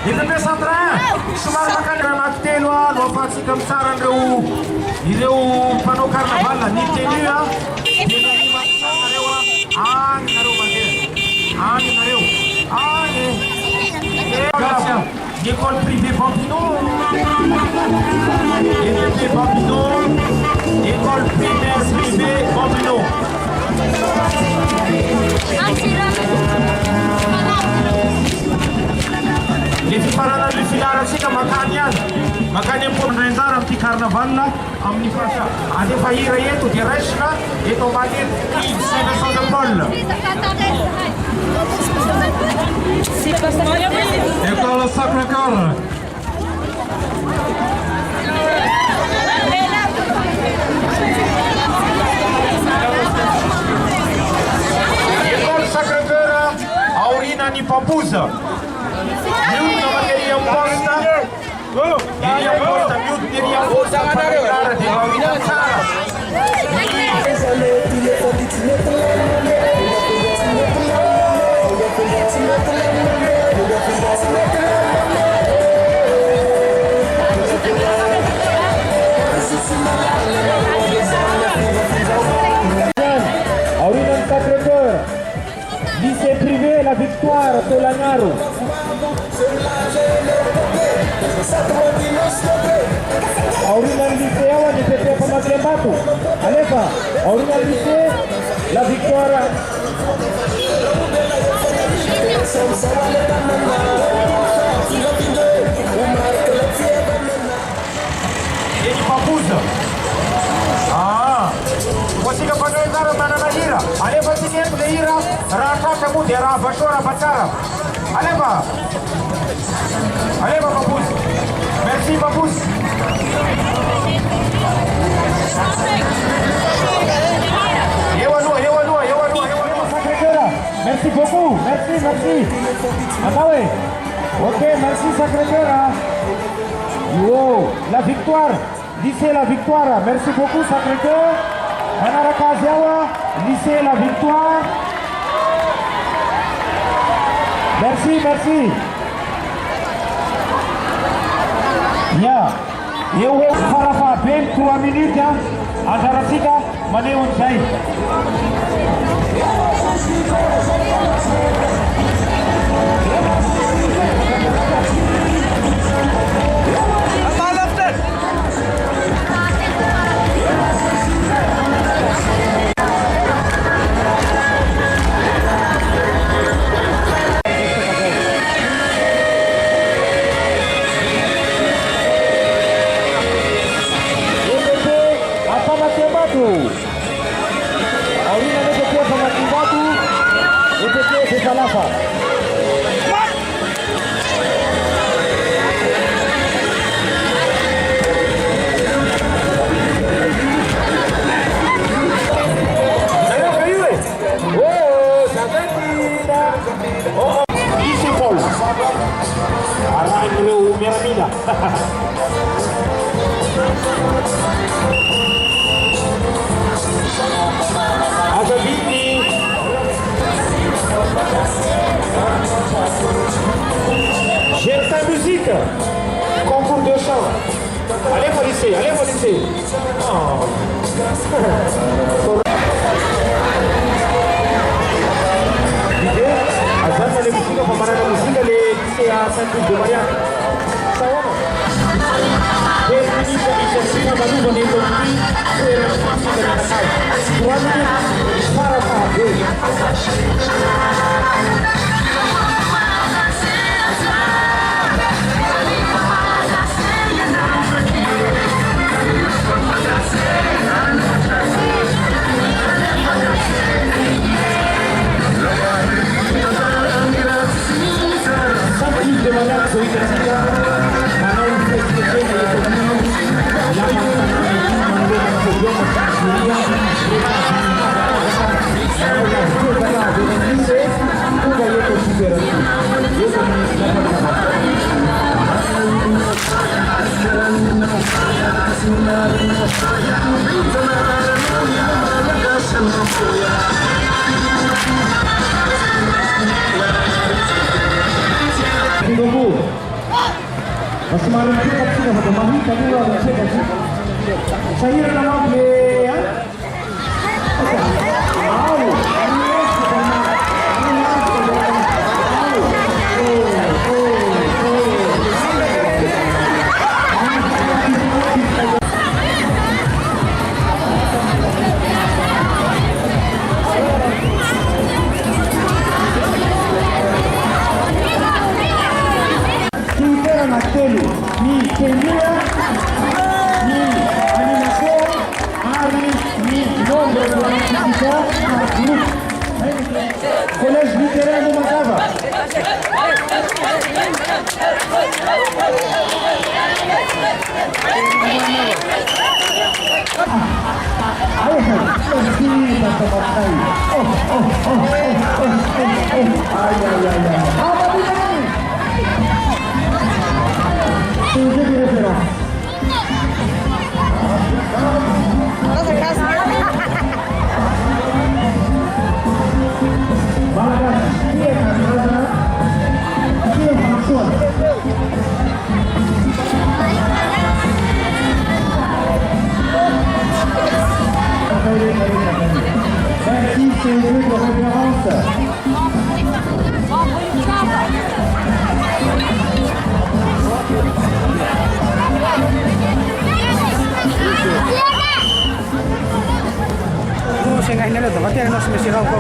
Efa centre somary makany raha anankitelo no afahantsika mitsara ireo mpanao carnaval ny tenu agny nareo mandeha agny nareo agny l'école privée Bambino EPP Bambino école primaire privée Bambino le fifaranan'ny filarantsika makany azy makany am'pomindranjara amin'ity carnaval amin'ny fasa alefa hira eto dia raisina eto ambany kids Saint-Vincent de Paul École Sacré-Cœur École Sacré-Cœur aorinan'ny Pampoza miodina materia posta miodina materia posta familiare dia aorina tsara aorinan Sacré-Cœur lycée privé La Victoire Tolagnaro aorinan lycée awa ny PP Pamadiambato alefa aorinan lycée La Victoire eny Pampoza wasika panao manana hira alefa tsika eto le hira raha tratra moa dia raha vasoa batsara alefa Pampoza merci Pampoza eo aloha Sacré-Cœur merci beaucoup merci Amawe ok merci Sacré-Cœur La Victoire lycée La Victoire merci beaucoup Sacré-Cœur manaraka azy awa lycée La Victoire merci ya eo farafahabeny 3 minutes anjaratsika maneho an'izay Gertin Musique, concours de chant. Allez, faut laisser. Azana le musique, on va la musique, c'est à Saint-Denis-de-Maria. Ça va? Des minutes d'initiation, on va nous donner le prix, c'est la chanson de la salle. 3 minutes, para de manera solitaria, Manuel Flexible y Economía, la Manuel Mas malam cepat sih dapat mahal tapi orang cepat sih. Saya nama beliau. Naquele, ni kemia, ni animação, árvore, ni nome de uma grupo. Colégio literário de Macava. Bater nós mexerão com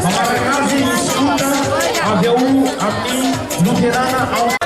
Mga kakazi, iskuta, ABU, API, Luterana,